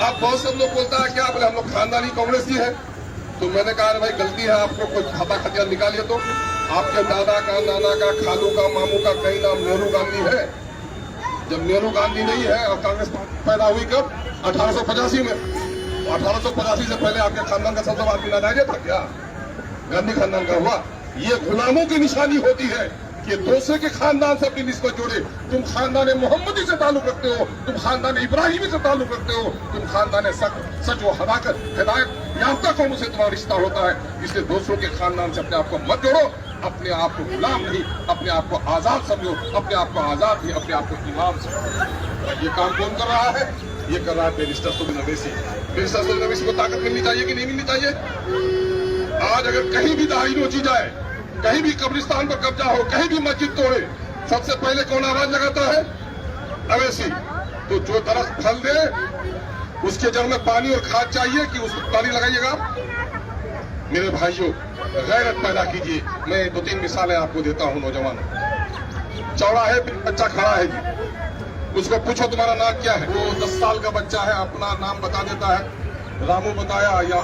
अब बहुत सब लोग बोलता है क्या बोले हम लोग खानदानी कांग्रेसी है। तो मैंने कहा भाई गलती है, आपको कुछ खाता खतिया निकालिए। तो आपके दादा का, नाना का, खालू का, मामू का कहीं नाम नेहरू गांधी है। जब नेहरू गांधी नहीं है और कांग्रेस पैदा हुई कब? 1885 में। 1885 से पहले आपके खानदान का सबसे आदमी नाराज था क्या? गांधी खानदान का हुआ। ये गुलामों की निशानी होती है कि दूसरे के खानदान से अपनी निस्बत जोड़े। तुम खानदान मोहम्मदी से ताल्लुक रखते हो, तुम खानदान इब्राहिमी से ताल्लुक रखते हो, तुम खानदान सच व हदाकत हिदायत याफ्ता कौमों से तुम्हारा रिश्ता होता है। इसलिए दूसरों के खानदान से अपने आप को मत जोड़ो। अपने आप को गुलाम नहीं, अपने आप को आजाद समझो। अपने आप को आजाद नहीं, अपने आप को इमाम समझो। ये काम कौन कर रहा है? ये कर रहा है बैरिस्टर सुबिन अवैसी। बैरिस्टर सुबिन अवैसी को ताकत मिलनी चाहिए कि नहीं मिलनी चाहिए? आज अगर कहीं भी दाही नोची जाए, कहीं भी कब्रिस्तान पर कब्जा हो, कहीं भी मस्जिद तोड़े, सबसे पहले कौन आवाज लगाता है? अवैसी। तो जो दरख्त फल दे उसके जड़ में पानी और खाद चाहिए कि उसको पानी लगाइएगा? मेरे भाइयों, गैरत पैदा कीजिए। मैं 2-3 मिसालें आपको देता हूं। नौजवानों, चौराहे पे बच्चा खड़ा है जी, उसको पूछो तुम्हारा नाम क्या है? वो 10 साल का बच्चा है, अपना नाम बता देता है। रामू बताया या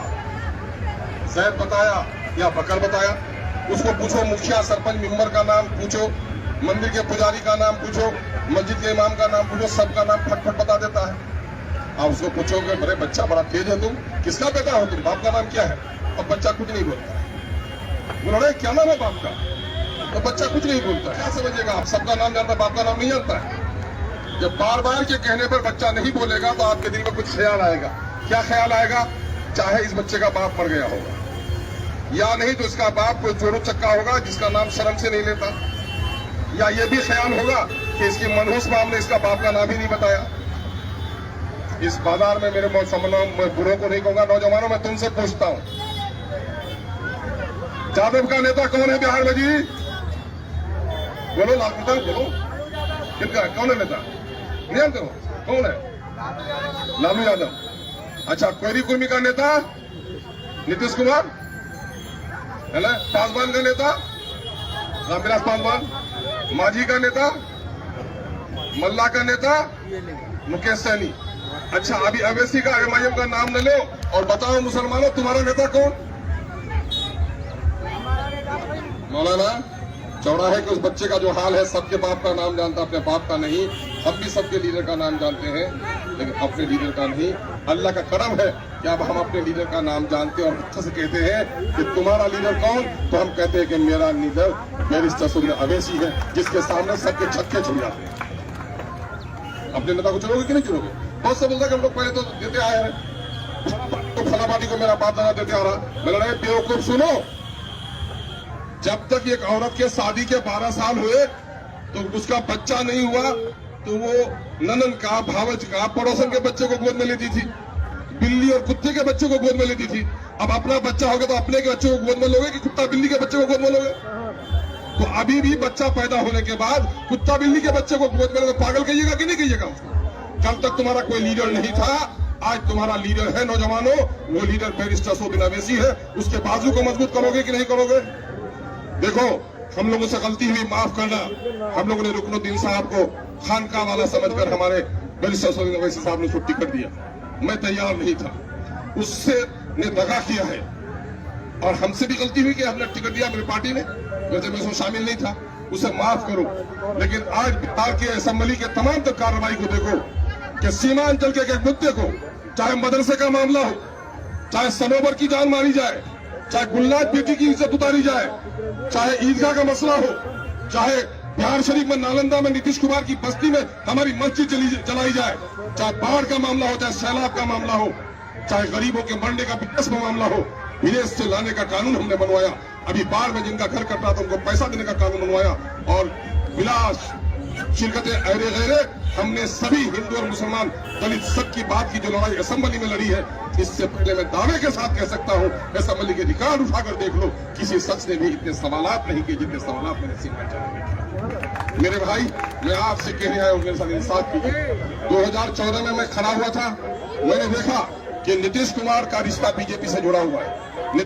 जैद बताया या बकर बताया। उसको पूछो मुखिया, सरपंच, मेंबर का नाम पूछो, मंदिर के पुजारी का नाम पूछो, मस्जिद के इमाम का नाम पूछो, सबका नाम फटफट बता देता है। आप उसको पूछोगे बड़े बच्चा बड़ा तेज है, तुम किसका बेटा हो, तुम बाप का नाम क्या है? और बच्चा कुछ नहीं बोलता। बोलो क्या नाम है बाप का? तो बच्चा कुछ नहीं बोलता। क्या समझिएगा आप? सबका नाम जानता, बाप का नाम नहीं जानता है। जब बार बार के कहने पर बच्चा नहीं बोलेगा तो आपके दिल में कुछ ख्याल आएगा। क्या ख्याल आएगा? चाहे इस बच्चे का बाप मर गया होगा, या नहीं तो इसका बाप कोई चोरों चक्का होगा जिसका नाम शर्म से नहीं लेता, या ये भी ख्याल होगा कि इसकी मनहूस माम ने इसका बाप का नाम ही नहीं बताया। इस बाजार में मेरे मैं बुढ़ों को नहीं कहूंगा, नौजवानों मैं तुमसे पूछता हूं, जादव का नेता कौन है बिहार में जी? बोलो, लाल प्रसाद बोलो, किनका कौन है नेता? नहीं जानते हो कौन है? लालू यादव। अच्छा, कोयरी कुर्मी का नेता नीतीश कुमार है ना? पासवान का नेता रामविलास पासवान। मांझी का नेता, मल्ला का नेता मुकेश सैनी। अच्छा, अभी अवैसी का एमआईएम का नाम न लो और बताओ मुसलमानों तुम्हारा नेता कौन? मौलाना चौराहे के उस बच्चे का जो हाल है, सबके बाप का नाम जानता, अपने बाप का नहीं। हम भी सबके लीडर का नाम जानते हैं लेकिन अपने लीडर का नहीं। अल्लाह का करम है कि अब हम अपने लीडर का नाम जानते हैं और अच्छे से कहते हैं कि तुम्हारा लीडर कौन? तो हम कहते हैं कि मेरा लीडर बैरिस्टर सुबिन अवैसी है, जिसके सामने सबके छक्के छुड़ जाते हैं। अपने नेता को चुनोगे कि नहीं चुनोगे? बहुत से बोलता है कि हम लोग पहले तो देते आए हैं, तो फला पार्टी को मेरा बाप दादा देते आ रहा। मैंने बेवकूफ सुनो, जब तक एक औरत के शादी के 12 साल हुए तो उसका बच्चा नहीं हुआ तो वो ननन का, भावज का, पड़ोसन के बच्चे को गोद में लेती थी, बिल्ली और कुत्ते के बच्चे को गोद में लेती थी। अब अपना बच्चा होगा तो अपने के बच्चे को गोद में लोगे कि कुत्ता बिल्ली के बच्चे को गोद में लोगे? तो अभी भी बच्चा पैदा होने के बाद कुत्ता बिल्ली के बच्चे को गोद में लोगे, पागल कहिएगा कि नहीं कहिएगा उसको? कल तक तुम्हारा कोई लीडर नहीं था, आज तुम्हारा लीडर है। नौजवानों, वो लीडर बैरिस्टर सुबिन अवैसी है। उसके बाजू को मजबूत करोगे कि नहीं करोगे? देखो, हम लोगों से गलती हुई, माफ करना। हम लोगों ने रुकनुद्दीन साहब को खानका वाला समझकर हमारे बैरिस्टर सुबिन अवैसी साहब ने छुट्टी कर दिया। मैं तैयार नहीं था, उससे ने दगा किया है और हमसे भी गलती हुई कि हमने टिकट दिया अपनी पार्टी ने, वैसे मैं उसमें शामिल नहीं था, उसे माफ करो। लेकिन आज बिहार के असेंबली के तमाम तक कार्रवाई को देखो कि सीमांचल के एक मुद्दे को, चाहे मदरसे का मामला हो, चाहे सनोवर की जान मारी जाए, चाहे गुलनाज बेटी की इज्जत उतारी जाए, चाहे ईदगाह का मसला हो, चाहे बिहार शरीफ में नालंदा में नीतीश कुमार की बस्ती में हमारी मस्जिद जलाई जाए, चाहे बाढ़ का मामला हो, चाहे सैलाब का मामला हो, चाहे गरीबों के मरने का विकास का मामला हो, विदेश से लाने का कानून हमने बनवाया। अभी बाढ़ में जिनका घर कटा था उनको पैसा देने का कानून बनवाया। और विलास शिरकतें अहरे गहरे, हमने सभी हिंदू और मुसलमान दलित सबकी बात की जो लड़ाई असेंबली में लड़ी है, इससे पहले मैं दावे के साथ कह सकता हूं, असेंबली के रिकॉर्ड उठाकर देख लो, किसी शख्स ने भी इतने सवालात नहीं किए जितने सवालात मैंने सीमांचल में किए। मेरे भाई, मैं आपसे कहने आया हूं, मेरे साथ इंसाफ कीजिए। 2014 में मैं खड़ा हुआ था, मैंने देखा कि नीतीश कुमार का रिश्ता बीजेपी से जुड़ा हुआ है।